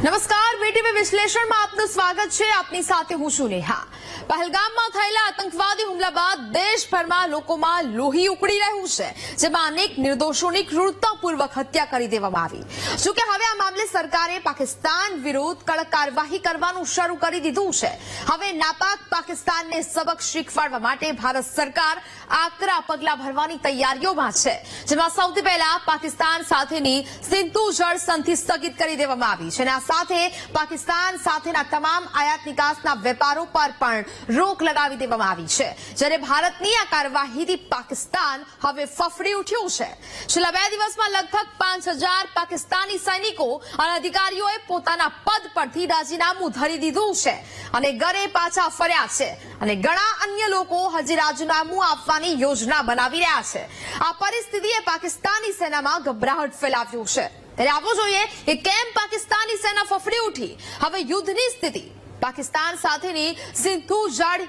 નમસ્કાર, વીટીવી વિશ્લેષણમાં આપનું સ્વાગત છે। આપની સાથે હું છું નેહા। પહેલગામમાં થયેલા આતંકવાદી હુમલા બાદ દેશભરમાં લોકોમાં લોહી ઉકળી રહ્યું છે, જેમાં અનેક નિર્દોષોની ક્રૂરતાપૂર્વક હત્યા કરી દેવામાં આવી। જોકે હવે આ મામલે સરકારે પાકિસ્તાન વિરુદ્ધ કડક કાર્યવાહી કરવાનું શરૂ કરી દીધું છે। હવે નાપાક પાકિસ્તાનને સબક શીખવાડવા માટે ભારત સરકાર આકરા પગલા ભરવાની તૈયારીઓમાં છે, જેમાં સૌથી પહેલા પાકિસ્તાન સાથેની સિંધુ જળ સંધિ સ્થગિત કરી દેવામાં આવી છે અને આ સાથે પાકિસ્તાન સાથેના તમામ આયાત નિકાસના વેપારો પર પણ રોક લગાવી દેવામાં આવી છે। જ્યારે ભારતની આ કાર્યવાહીથી પાકિસ્તાન હવે ફફડી ઉઠ્યું છે। છેલ્લા 2 દિવસમાં લગભગ 5000 પાકિસ્તાની સૈનિકો અને અધિકારીઓએ પોતાના પદ પરથી રાજીનામું ધરી દીધું છે અને ઘરે પાછા ફર્યા છે અને ઘણા અન્ય લોકો હજી રાજીનામું આપવાની યોજના બનાવી રહ્યા છે। આ પરિસ્થિતિએ પાકિસ્તાની સેનામાં ગભરાહટ ફેલાવ્યું છે। ત્યારે આવો જોઈએ કે કેમ પાકિસ્તાની સેના ફફડી ઉઠી। હવે યુદ્ધની સ્થિતિ પાકિસ્તાન સાથેની સિંધુ જળ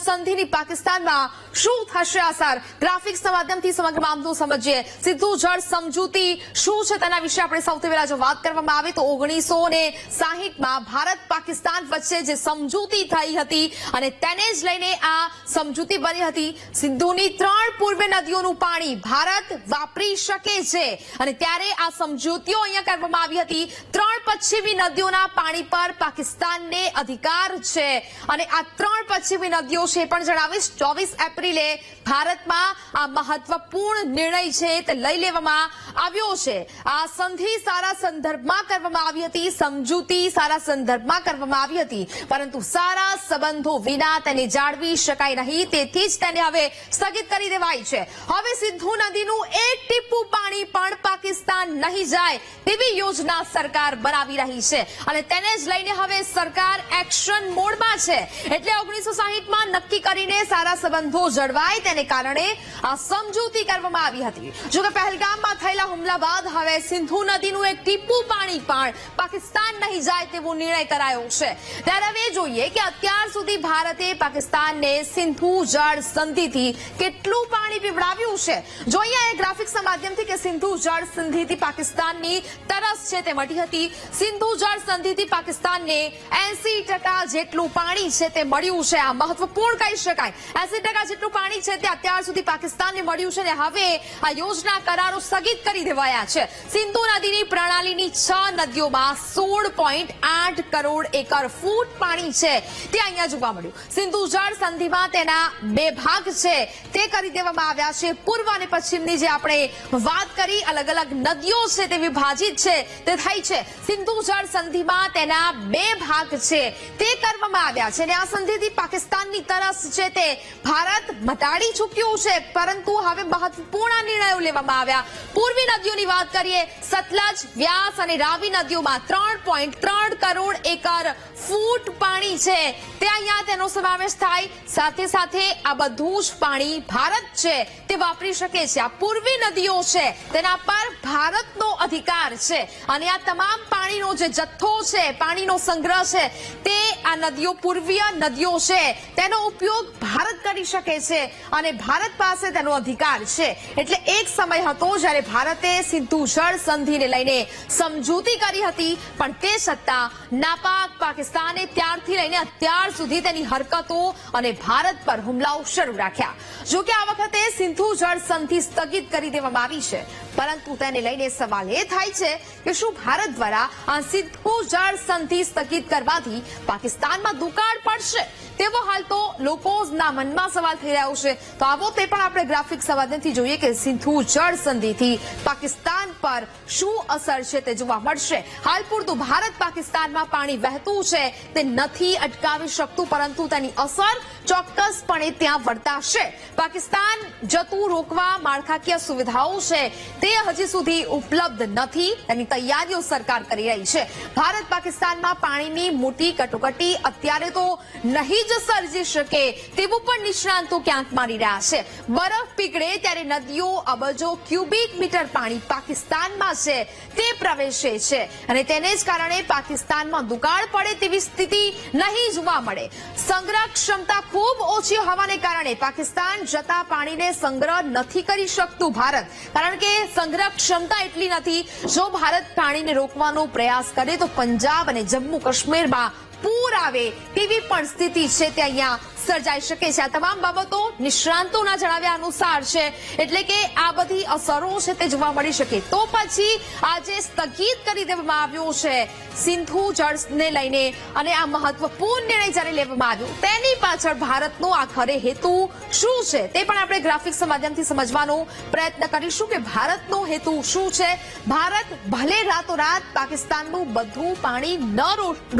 સંધિની પાકિસ્તાનમાં શું થશે અસર, ગ્રાફિક્સના માધ્યમથી સમગ્ર મામલો સમજીએ। સિંધુ જળ સમજૂતી શું છે તેના વિશે આપણે સૌથી પહેલા જો વાત કરવામાં આવે તો 1960માં ભારત પાકિસ્તાન વચ્ચે જે સમજૂતી થઈ હતી અને તેને જ લઈને આ સમજૂતી બની હતી। સિંધુની 3 પૂર્વ નદીઓનું પાણી ભારત વાપરી શકે છે અને ત્યારે આ સમજૂતીઓ અહીંયા કરવામાં આવી હતી। 3 પશ્ચિમી નદીઓના પાણી પર પાકિસ્તાનને અધિકાર છે અને આ 3 પશ્ચિમી નદીઓ છે પણ જણાવીશ 24 એપ્રિલે ભારતમાં આ મહત્વપૂર્ણ નિર્ણય છે તે લઈ લેવામાં આવ્યો છે। આ સંધિ સારા સંદર્ભમાં કરવામાં આવી હતી, સમજૂતી સારા સંદર્ભમાં કરવામાં આવી હતી, પરંતુ સારા સંબંધો વિના તેને જાળવી શકાય નહીં, તેથી જ તેને હવે સ્થગિત કરી દેવાઈ છે। હવે સિંધુ નદીનું એક ટીપું પાણી પણ પાકિસ્તાન નહીં જાય તેવી યોજના સરકાર બનાવી રહી છે અને તેને જ લઈને હવે સરકાર એક્શન મોડમાં છે। એટલે 1960માં નક્કી કરીને સારા સંબંધો જળવાય તેને કારણે આ સમજૂતી કરવામાં આવી હતી। જોકે પહેલગામમાં થયેલા હુમલા બાદ હવે સિંધુ નદીનું એક ટીપું પાણી પણ પાકિસ્તાન નહીં જાય તેવો નિર્ણય કરાયો છે। ત્યારે હવે જોઈએ કે અત્યાર સુધી ભારતે પાકિસ્તાનને સિંધુ જળ સંધિથી કેટલું પાણી પીવડાવ્યું છે। જોઈએ આ ગ્રાફિક્સના માધ્યમથી કે સિંધુ જળ સંધિથી પાકિસ્તાનની તરસ છે તે મટી હતી। સિંધુ જળ સંધિથી પાકિસ્તાનને 80% જેટલું પાણી છે તે મળ્યું છે। આ મહત્વપૂર્ણ કહી શકાય। 80% જેટલું પાણી છે તે અત્યાર સુધી પાકિસ્તાનને મળ્યું છે અને હવે આ યોજના કરારો સ્થગિત કરી દેવાયા છે। સિંધુ નદીની પ્રણાલીની 6 નદીઓમાં 16.8 કરોડ એકર ફૂટ પાણી છે તે અહીંયા જોવા મળ્યું। સિંધુ જળ સંધિમાં તેના 2 ભાગ છે તે કરી દેવામાં આવ્યા છે। પૂર્વ અને પશ્ચિમની જે આપણે વાત કરી અલગ અલગ નદીઓ છે તે વિભાજિત છે તે થઈ છે। સિંધુ જળ સંધિમાં તેના 2 ભાગ છે તે કરવામાં આવ્યા છે અને આ સંધિથી પાકિસ્તાનની તરસ છે તે ભારત મટાડી ચૂક્યું છે, પરંતુ હવે મહત્વપૂર્ણ નિર્ણયો લેવામાં આવ્યા। પૂર્વી નદીઓની વાત કરીએ, સતલજ, વ્યાસ અને રાવી નદીઓમાં 3.3 કરોડ એકર ફૂટ પાણી છે તે અહીંયા તેનો સમાવેશ થાય। સાથે સાથે આ બધું જ પાણી ભારત છે તે વાપરી શકે છે। આ પૂર્વી નદીઓ છે તેના પર ભારતનો અધિકાર છે અને આ તમામ પાણીનો જે જથ્થો છે, પાણીનો સંગ્રહ છે તે આ નદીઓ પૂર્વીય નદીઓ છે તેનો ઉપયોગ ભારત કરી શકે છે અને ભારત પાસે તેનો અધિકાર છે। એટલે એક સમય હતો જ્યારે ભારતે સિંધુ જળ સંધિને લઈને સમજૂતી કરી હતી, પણ તે છતાં નાપાક પાકિસ્તાને ત્યારથી લઈને અત્યાર સુધી તેની હરકતો અને ભારત પર હુમલાઓ શરૂ રાખ્યા। જોકે આ વખતે સિંધુ જળ સંધિ સ્થગિત કરી દેવામાં આવી છે, પરંતુ તેને લઈને સવાલ એ થાય છે કે શું ભારત દ્વારા આ સિંધુ જળ સંધિ સ્થગિત કરવાથી પાકિસ્તાનમાં દુકાળ પડશે તેવો હાલ તો લોકોના મનમાં સવાલ થઈ રહ્યો છે। તો આવો તે પણ આપણે ગ્રાફિક્સ માધ્યમથી જોઈએ કે સિંધુ જળ સંધિથી પાકિસ્તાન પર શું અસર છે તે જોવા મળશે। હાલ પૂરતું ભારત પાકિસ્તાનમાં પાણી વહેતું છે તે નથી અટકાવી શકતું, પરંતુ તેની અસર ચોક્કસપણે ત્યાં વર્તાશે। પાકિસ્તાન જતું રોકવા માળખાકીય સુવિધાઓ છે તે હજી સુધી ઉપલબ્ધ નથી, તેની તૈયારીઓ સરકાર કરી રહી છે। ભારત પાકિસ્તાનમાં પાણીની મોટી કટોકટી અત્યારે તો નહીં જ સર્જી શકે તેવું પણ નિષ્ણાંતો ક્યાંક માની રહ્યા છે। બરફ પીગળે ત્યારે નદીઓ અબજો ક્યુબિક મીટર પાણી પાકિસ્તાનમાં છે તે પ્રવેશે છે અને તેને જ કારણે પાકિસ્તાનમાં દુકાળ પડે તેવી સ્થિતિ નહીં જોવા મળે। સંગ્રહ ક્ષમતા ખૂબ ઓછી હોવાને કારણે પાકિસ્તાન જતા પાણીને સંગ્રહ નથી કરી શકતું ભારત, કારણ કે સંગ્રહ ક્ષમતા એટલી નથી. જો ભારત પાણીને રોકવાનો પ્રયાસ કરે તો પંજાબ અને જમ્મુ કાશ્મીરમાં પૂર આવે તેવી પણ સ્થિતિ છે તે અહીંયા સર્જાઈ શકે છે. આ તમામ બાબતો નિષ્ણાંતોના જણાવ્યા અનુસાર છે, એટલે કે આ બધી અસરો છે તે જોવા મળી શકે. તો પછી આજે સ્થગિત કરી દેવામાં આવ્યો છે સિંધુ જળને લઈને, અને આ મહત્વપૂર્ણ નિર્ણય જ્યારે લેવામાં આવ્યો તેની પાછળ ભારતનો આખરે હેતુ શું છે તે પણ આપણે ગ્રાફિક્સ માધ્યમથી સમજવાનો પ્રયત્ન કરીશું કે ભારતનો હેતુ શું છે. ભારત ભલે રાતોરાત પાકિસ્તાનનું બધું પાણી ન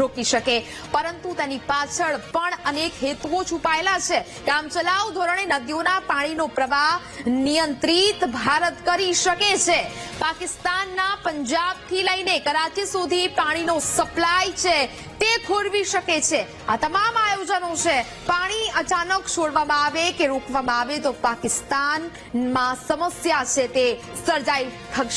રોકી શકે, પરંતુ તેની પાછળ પણ અનેક હેતુઓ છુપાયેલા છે. કામચલાઉ ધોરણે નદીઓના પાણીનો પ્રવાહ નિયંત્રિત ભારત કરી શકે છે. પાકિસ્તાનના પંજાબથી લઈને કરાચી સુધી પાણીનો સપ્લાય છે તે ખોરવી શકે છે. આ તમામ આયોજનો છે. પાણી અચાનક છોડવામાં આવે કે રોકવામાં આવે તો પાકિસ્તાનમાં સમસ્યા છે તે સર્જાઈ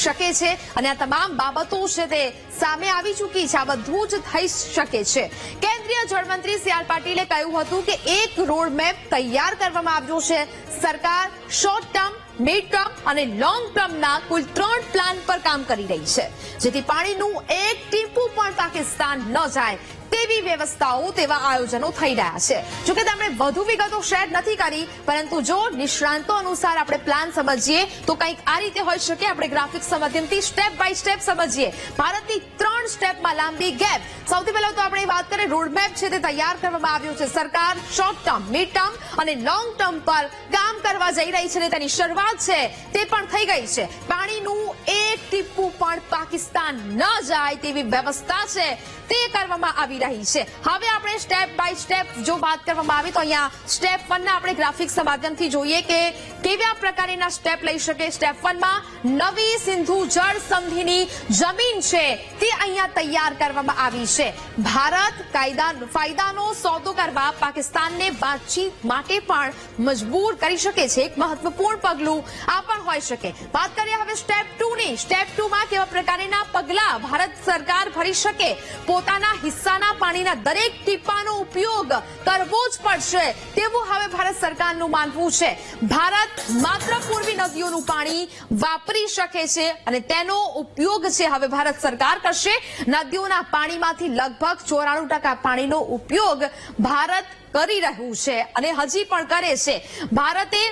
શકે છે, અને આ તમામ બાબતો છે તે સામે આવી ચૂકી છે. આ બધું જ થઈ શકે છે. કેન્દ્રીય જળમંત્રી સી આર પાટીલે કહ્યું હતું કે એક રોડ મેપ તૈયાર કરવામાં આવ્યો છે. સરકાર શોર્ટ ટર્મ, મિડ ટર્મ અને લોંગ ટર્મના કુલ 3 પ્લાન પર કામ કરી રહી છે, જેથી પાણીનું એક ટીપું પણ પાકિસ્તાન ન જાય તેવી વ્યવસ્થાઓ, તેવા આયોજનો થઈ રહ્યા છે. જોકે તેમણે વધુ વિગતો શેર નથી કરી, પરંતુ જો નિષ્ણાંતો અનુસાર આપણે પ્લાન સમજીએ તો કંઈક આ રીતે હોઈ શકે. આપણે ગ્રાફિક્સ માધ્યમથી સ્ટેપ બાય સ્ટેપ સમજીએ. ભારતની 3 સ્ટેપમાં લાંબી ગેપ. સૌથી પહેલા તો આપણે વાત કરીએ, રોડમેપ છે તે તૈયાર કરવામાં આવ્યો છે. સરકાર શોર્ટ ટર્મ, મિડ ટર્મ અને લોંગ ટર્મ પર કામ કરવા જઈ રહી છે, અને તેની શરૂઆત છે તે પણ થઈ ગઈ છે. પાણીનું એક ટીપું પણ પાકિસ્તાન ન જાય તેવી વ્યવસ્થા છે તે કરવામાં આવી રહી છે. હવે આપણે સ્ટેપ બાય સ્ટેપ જો વાત કરવામાં આવે તો અહીંયા સ્ટેપ 1 ના આપણે ગ્રાફિક્સ માધ્યમથી જોઈએ કે કેવા પ્રકારના સ્ટેપ લઈ શકે. સ્ટેપ 1 માં નવી સિંધુ જળ સંધિની જમીન છે તે અહીંયા તૈયાર કરવામાં આવી છે. ભારત ફાયદાનો સોદો કરવા પાકિસ્તાનને વાતચીત માટે પણ મજબૂર કરી શકે છે. એક મહત્વપૂર્ણ પગલું આ પણ હોઈ શકે. વાત કરીએ હવે સ્ટેપ 2 ની. સ્ટેપ 2 માં કેવા પ્રકારના પગલા ભારત સરકાર ભરી શકે. પોતાના હિસ્સાના પાણીના દરેક ટીપાનો ઉપયોગ કરવો જ પડશે તેવું હવે ભારત સરકારનું માનવું છે. ભારત માત્ર પૂર્વી નદીઓનું પાણી વાપરી શકે છે, અને તેનો ઉપયોગ છે હવે ભારત સરકાર કરશે. નદીઓના પાણીમાંથી લગભગ 94% પાણીનો ઉપયોગ ભારત કરી રહ્યું છે અને હજી પણ કરે છે. ભારતે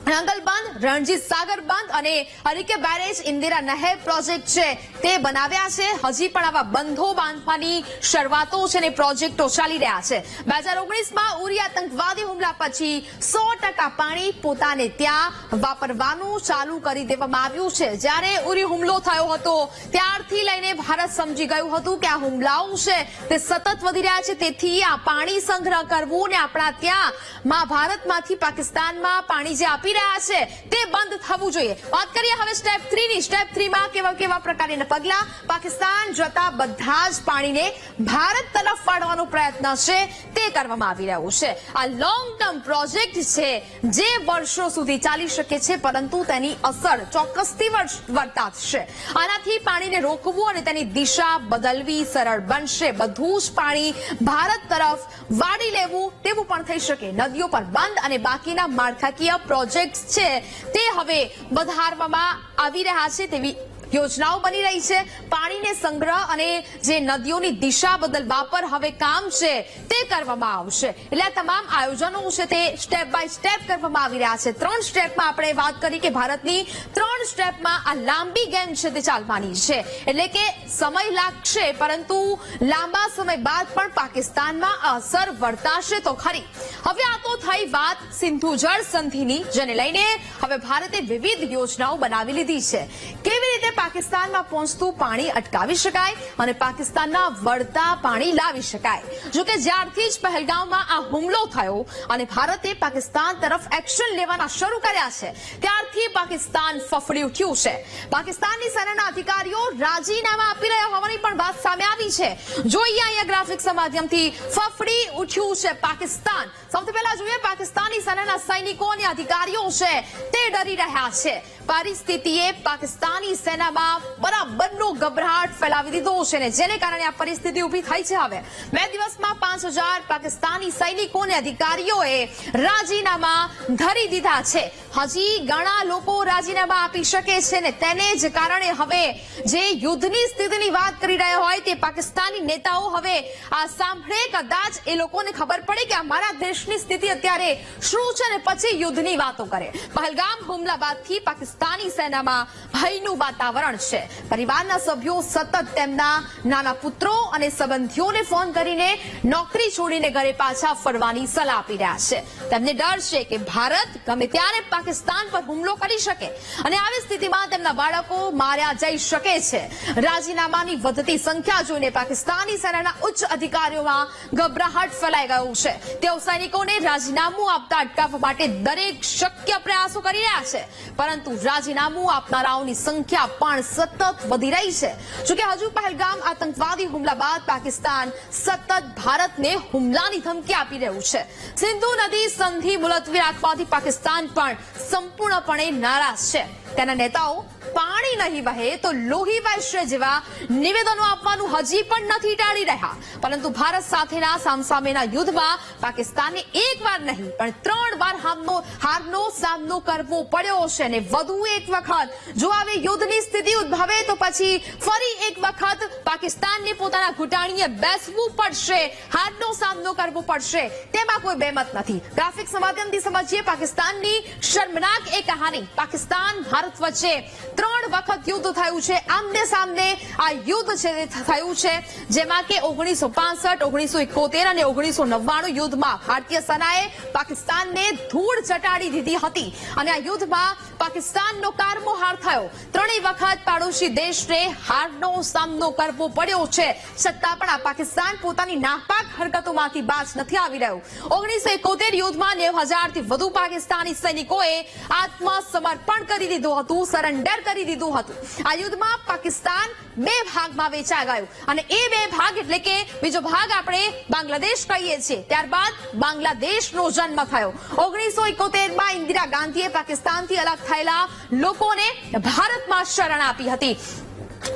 રંગલ બંધ, રણજીત સાગર બંધ અને હરિકે બેરેજ, ઇન્દિરા નહેર પ્રોજેક્ટ છે તે બનાવ્યા છે. હજી પણ આવા બંધો બાંધવાની શરૂઆતો છે ને પ્રોજેક્ટો ચાલી રહ્યા છે. 2019માં ઉરી આતંકવાદી હુમલા પછી 100% પાણી પોતાને ત્યાં વાપરવાનું ચાલુ કરી દેવામાં આવ્યું છે. જ્યારે ઉરી હુમલો થયો હતો ત્યારથી લઈને ભારત સમજી ગયું હતું કે આ હુમલાઓ છે તે સતત વધી રહ્યા છે, તેથી આ પાણી સંગ્રહ કરવું ને આપણા ત્યાં ભારતમાંથી પાકિસ્તાનમાં પાણી જે આપી રહ્યા છે તે બંધ થવું જોઈએ. વાત કરીએ હવે સ્ટેપ 3 ની. સ્ટેપ 3 માં કેવા પ્રકારના પગલા. પાકિસ્તાન જતા બધા જ પાણીને ભારત તરફ વાળવાનો પ્રયત્ન છે તે કરવામાં આવી રહ્યો છે. આ લોંગ ટર્મ પ્રોજેક્ટ છે જે વર્ષો સુધી ચાલી શકે છે, પરંતુ તેની અસર ચોક્કસથી વર્તાશે. આનાથી પાણીને રોકવું અને તેની દિશા બદલવી સરળ બનશે. બધું જ પાણી ભારત તરફ વાળી લેવું તેવું પણ થઈ શકે. નદીઓ પર બંધ અને બાકીના માળખાકીય પ્રોજેક્ટ છે તે હવે વધારવામાં આવી રહ્યા છે તેવી યોજનાઓ બની રહી છે. પાણીને સંગ્રહ અને જે નદીઓની દિશા બદલવા પર હવે કામ છે તે કરવામાં આવશે. એટલે આ તમામ આયોજનો છે તે સ્ટેપ બાય સ્ટેપ કરવામાં આવી રહ્યા છે. 3 સ્ટેપમાં આપણે વાત કરી કે ભારતની 3 સ્ટેપમાં આ લાંબી ગેમ છે તે ચાલવાની છે, એટલે કે સમય લાગશે, પરંતુ લાંબા સમય બાદ પણ પાકિસ્તાનમાં અસર વર્તાશે તો ખરી. હવે આ તો થઈ વાત સિંધુ જળ સંધિની, જેને લઈને હવે ભારતે વિવિધ યોજનાઓ બનાવી લીધી છે. કેવી રીતે પાકિસ્તાનમાં પહોંચતું પાણી અટકાવી શકાય અને પાકિસ્તાનના વળતા પાણી લાવી શકાય. જોકે જ્યારથી જ પહેલગામમાં આ હુમલો થયો અને ભારતે પાકિસ્તાન તરફ એક્શન લેવાના શરૂ કર્યા છે ત્યારથી પાકિસ્તાન ફફડી ઉઠ્યું છે. પાકિસ્તાનની સેનાના અધિકારીઓ રાજીનામા આપી રહ્યા હોવાની પણ વાત સામે આવી છે. જોઈએ અહીંયા ગ્રાફિક્સ માધ્યમથી ફફડી ઉઠ્યું છે પાકિસ્તાન. સૌથી પહેલા જોઈએ પાકિસ્તાની સેનાના સૈનિકો અને અધિકારીઓ છે તે ડરી રહ્યા છે. પરિસ્થિતિએ પાકિસ્તાની સેનામાં બરાબરનો ગભરાટ ફેલાવી દીધો છે ને જેને કારણે આ પરિસ્થિતિ ઊભી થઈ છે. હવે 2 દિવસમાં 5000 પાકિસ્તાની સૈનિકોને અધિકારીઓએ રાજીનામા ધરી દીધા છે. હજી ઘણા લોકો રાજીનામા આપી શકે છે ને તેને જ કારણે હવે જે યુદ્ધની સ્થિતિની વાત કરી રહ્યા હોય તે પાકિસ્તાની નેતાઓ હવે આ સાંભળે કદાચ એ લોકોને ખબર પડે કે અમારા દેશની સ્થિતિ અત્યારે શું છે ને પછી યુદ્ધની વાતો કરે. પહેલગામ હુમલા બાદથી પાકિસ્તાની સેનામાં ભયનું વાતાવરણ છે. પરિવારના સભ્યો સતત તેમના નાના પુત્રો અને સંબંધીઓને ફોન કરીને નોકરી છોડીને ઘરે પાછા ફરવાની સલાહ આપી રહ્યા છે. તેમને ડર છે કે ભારત ગમે ત્યારે પાકિસ્તાન પર હુમલો કરી શકે અને આવી સ્થિતિમાં તેમના બાળકો માર્યા જઈ શકે છે. રાજીનામાની વધતી સંખ્યા જોઈને પાકિસ્તાની સેનાના ઉચ્ચ અધિકારીઓમાં ગભરાહટ ફેલાઈ ગયું છે. તેઓ સૈનિકોને રાજીનામું આપતા અટકાવવા માટે દરેક શક્ય પ્રયાસો કરી રહ્યા છે, પરંતુ રાજીનામું આપનારાઓની સંખ્યા પણ સતત વધી રહી છે. જોકે હજુ પહેલગામ આતંકવાદી હુમલા બાદ પાકિસ્તાન સતત ભારતને હુમલાની ધમકી આપી રહ્યું છે. સિંધુ નદી સંધિ મુલતવી રાખવાથી પાકિસ્તાન પણ સંપૂર્ણપણે નારાજ છે. તેના નેતાઓ પાણી નહીં વહે તો લોહી વહેશે જેવા નિવેદનો આપવાનું હજી પણ નથી ટાળી રહ્યા, પરંતુ ભારત સાથેના સામસામેના યુદ્ધમાં પાકિસ્તાનને એકવાર નહીં પણ 3 વાર હારનો સામનો કરવો પડ્યો છે અને વધુ એક વખત જો આવી યુદ્ધની સ્થિતિ ઉદ્ભવે તો પછી ફરી એક વખત પાકિસ્તાનને પોતાના ઘૂંટાણીએ બેસવું પડશે, હારનો સામનો કરવો પડશે. તેમાં કોઈ બેમત નથી. ગ્રાફિક્સ માધ્યમથી સમજીએ પાકિસ્તાનની શર્મનાક એ કહાની. પાકિસ્તાન ભારત વચ્ચે 3 વખત યુદ્ધ થયું છે. આમને સામને આ યુદ્ધ છે થયું છે, જેમાં કે 1965, 1971 અને 1999 યુદ્ધમાં ભારતીય સેનાએ પાકિસ્તાનને ધૂળ ચટાડી દીધી હતી અને આ યુદ્ધમાં પાકિસ્તાનનો કારમો હાર થયો. 3 વખત પાડોશી દેશને હારનો સામનો કરવો પડ્યો છે. છતાં પણ આ પાકિસ્તાન પોતાની નાપાક હરકતોમાંથી બાજ નથી આવી રહ્યું. 1971 યુદ્ધમાં 90,000 થી વધુ પાકિસ્તાની સૈનિકોએ આત્મસમર્પણ કરી દીધું હતું, સરેન્ડર કરી દીધું હતું. આ યુદ્ધમાં પાકિસ્તાન 2 ભાગમાં વેચાઈ ગયું અને એ 2 ભાગ એટલે કે બીજો ભાગ આપણે બાંગ્લાદેશ કહીએ છીએ. ત્યારબાદ બાંગ્લાદેશનો જન્મ થયો. 1971માં ઇન્દિરા ગાંધીએ પાકિસ્તાનથી અલગ થયેલા લોકોને ભારતમાં શરણ આપી હતી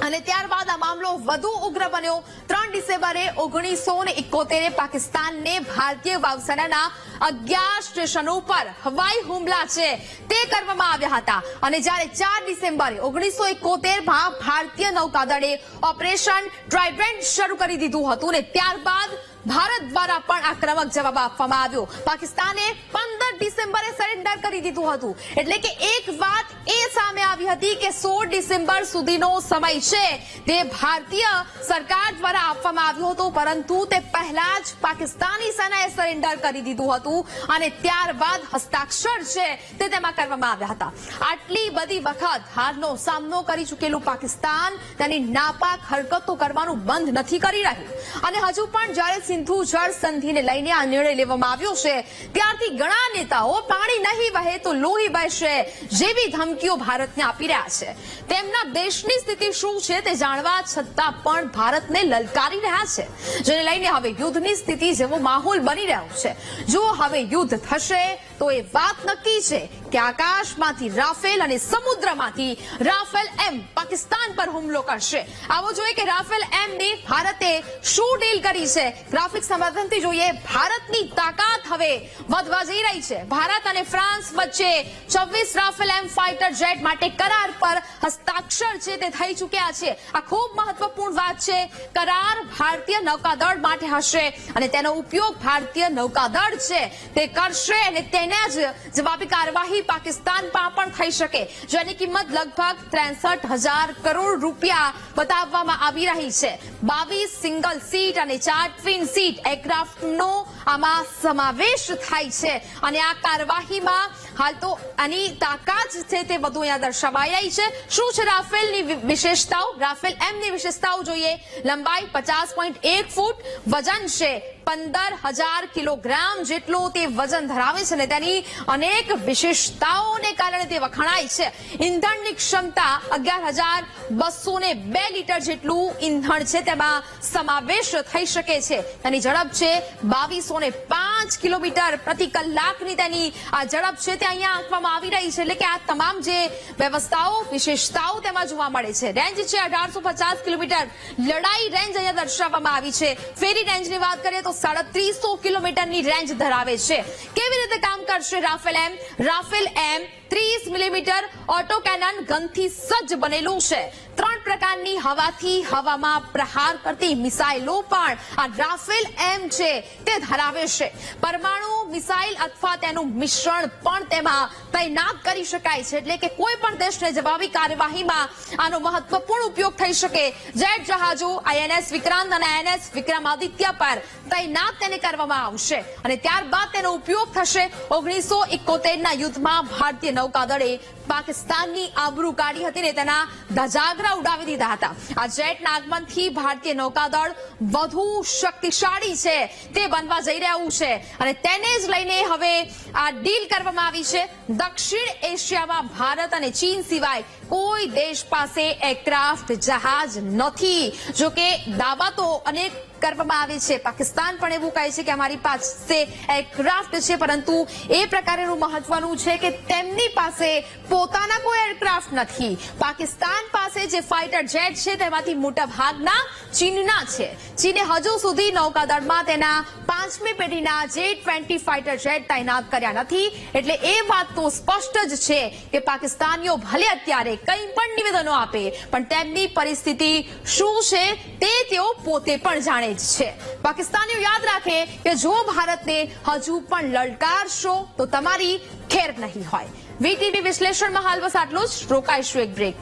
અને ત્યારબાદ આ મામલો વધુ ઉગ્ર બન્યો. 3 ડિસેમ્બરે 1971 પાકિસ્તાનને ભારતીય વાયુસેનાના 11 સ્ટેશનો પર હવાઈ હુમલા છે તે કરવામાં આવ્યા હતા અને જ્યારે 4 ડિસેમ્બરે 1971માં ભારતીય નૌકાદળે ઓપરેશન ટ્રાઇડન્ટ શરૂ કરી દીધું હતું અને ત્યારબાદ ભારત દ્વારા પણ આક્રમક જવાબ આપવામાં આવ્યો. પાકિસ્તાને 15 ડિસેમ્બરે સરેન્ડર કરી દીધું હતું. એટલે કે એક વાત એ સામે આવી હતી કે 16 ડિસેમ્બર સુધીનો સમય છે તે ભારતીય સરકાર દ્વારા આપવામાં આવ્યો હતો, પરંતુ તે પહેલા જ પાકિસ્તાની સેનાએ સરેન્ડર કરી દીધું હતું અને ત્યારબાદ હસ્તાક્ષર છે તે તેમાં કરવામાં આવ્યા હતા. આટલી બધી વખત હારનો સામનો કરી ચૂકેલું પાકિસ્તાન તેની નાપાક હરકતો કરવાનું બંધ નથી કરી રહ્યું અને હજુ પણ જ્યારે સિંધુ જળ સંધિને લઈને આ નિર્ણય લેવામાં આવ્યો છે ત્યારથી ઘણા નેતાઓ પાણી નહીં વહે તો લોહી વહેશે જેવી ધમકીઓ ભારતને આપી રહ્યા છે. તેમના દેશની સ્થિતિ શું છે તે જાણવા છતાં પણ ભારતને લલકારી રહ્યા છે, જેને લઈને હવે યુદ્ધની સ્થિતિ જેવો માહોલ બની રહ્યો છે. જો હવે યુદ્ધ થશે તો એ વાત નક્કી છે કે આકાશમાંથી રાફેલ અને સમુદ્રમાંથી રાફેલ એમ પાકિસ્તાન પર હુમલો કરશે. આવો જોઈએ કે રાફેલ એમ ની ભારતે શું ડીલ કરી છે. ગ્રાફિક્સ માધ્યમથી જોઈએ ભારતની તાકાત હવે વધવા જઈ રહી છે. ભારત અને ફ્રાન્સ વચ્ચે 26 રાફેલ એમ ફાઇટર જેટ માટે કરાર પર હસ્તાક્ષર છે તે થઈ ચૂક્યા છે. આ ખૂબ મહત્વપૂર્ણ વાત છે. કરાર ભારતીય નૌકાદળ માટે હશે અને તેનો ઉપયોગ ભારતીય નૌકાદળ છે તે કરશે અને તેને જ જવાબી કાર્યવાહી પાકિસ્તાનમાં પણ થઈ શકે, જેની કિંમત લગભગ 63,000 કરોડ રૂપિયા બતાવવામાં આવી રહી છે. 22 સિંગલ સીટ અને 4 ટ્વિન સીટ એરક્રાફ્ટનો આમાં સમાવેશ થાય છે અને આ કાર્યવાહીમાં હાલ તો આની તાકાત છે તે વધુ અહીંયા દર્શાવાઈ રહી છે. શું છે રાફેલની વિશેષતાઓ? રાફેલ એમની વિશેષતાઓ જોઈએ. લંબાઈ 50.1 ફૂટ, વજન છે 15,000 કિલોગ્રામ જેટલું તે વજન ધરાવે છે અને તેની અનેક વિશેષતાઓને કારણે તે વખણાય છે. ઇંધણની ક્ષમતા 11,202 લીટર જેટલું ઇંધણ છે તેમાં સમાવેશ થઈ શકે છે. તેની ઝડપ છે 2205 કિલોમીટર પ્રતિ કલાકની તેની આ ઝડપ છે તે અહીંયા આંકવામાં આવી રહી છે. એટલે કે આ તમામ જે વ્યવસ્થાઓ વિશેષતાઓ તેમાં જોવા મળે છે. રેન્જ છે 1850 કિલોમીટર. લડાઈ રેન્જ અહીંયા દર્શાવવામાં આવી છે. ફેરી રેન્જની વાત કરીએ તો 350 કિલોમીટરની રેન્જ ધરાવે છે. કેવી રીતે કામ કરશે રાફેલ એમ? રાફેલ એમ 30 મિલીમીટર ઓટો કેનન ગનથી સજ્જ બનેલું છે. 3 પ્રકારની હવાથી હવામાં પ્રહાર કરતી મિસાઇલો પણ આ રાફેલ એમ છે તે ધરાવે છે. પરમાણુ મિસાઇલ અથવા તેનું મિશ્રણ પણ તેમાં તૈનાત કરી શકાય છે. એટલે કે કોઈ પણ દેશને જવાબી કાર્યવાહીમાં આનો મહત્વપૂર્ણ ઉપયોગ થઈ શકે. જેટ જહાજો INS વિક્રાંત અને INS વિક્રમાદિત્ય પર તૈનાત તેને કરવામાં આવશે અને ત્યારબાદ તેનો ઉપયોગ થશે. 1971ના યુદ્ધમાં ભારતીય નૌકાદળે પાકિસ્તાનની આબરૂ કાઢી હતી ને તેના ધજાગરા ઉડાવી દીધા હતા. આ જેટના આગમનથી ભારતીય નૌકાદળ વધુ શક્તિશાળી છે તે બનવા જઈ રહ્યું છે અને તેને જ લઈને હવે આ ડીલ કરવામાં આવી છે. દક્ષિણ એશિયામાં ભારત અને ચીન સિવાય કોઈ દેશ પાસે એરક્રાફ્ટ જહાજ નથી. જોકે દાવા તો અનેક કરવામાં આવે છે. પાકિસ્તાન પણ એવું કહે છે કે અમારી પાસે એરક્રાફ્ટ છે, પરંતુ એ પ્રકારેનું મહત્વનું છે કે તેમની પાસે પોતાના કોઈ એરક્રાફ્ટ નથી. પાકિસ્તાન પાસે જે ફાઇટર જેટ છે તેમાંથી મોટા ભાગના ચીનના છે. ચીને હજુ સુધી નૌકાદળમાં તેના 5મી પેઢીના J-20 ફાઇટર જેટ તૈનાત કર્યા નથી. એટલે એ વાત તો સ્પષ્ટ જ છે કે પાકિસ્તાનીઓ ભલે અત્યારે કંઈ પણ નિવેદનો આપે પણ તેમની પરિસ્થિતિ શું છે તે તેઓ પોતે પણ જાણે જ છે. પાકિસ્તાનીઓ યાદ રાખે કે જો ભારતને હજુ પણ લલકારશો તો તમારી ખેર નહીં હોય. VTV વિશ્લેષણમાં હાલ બસ આટલું જ. રોકાઈશું એક બ્રેક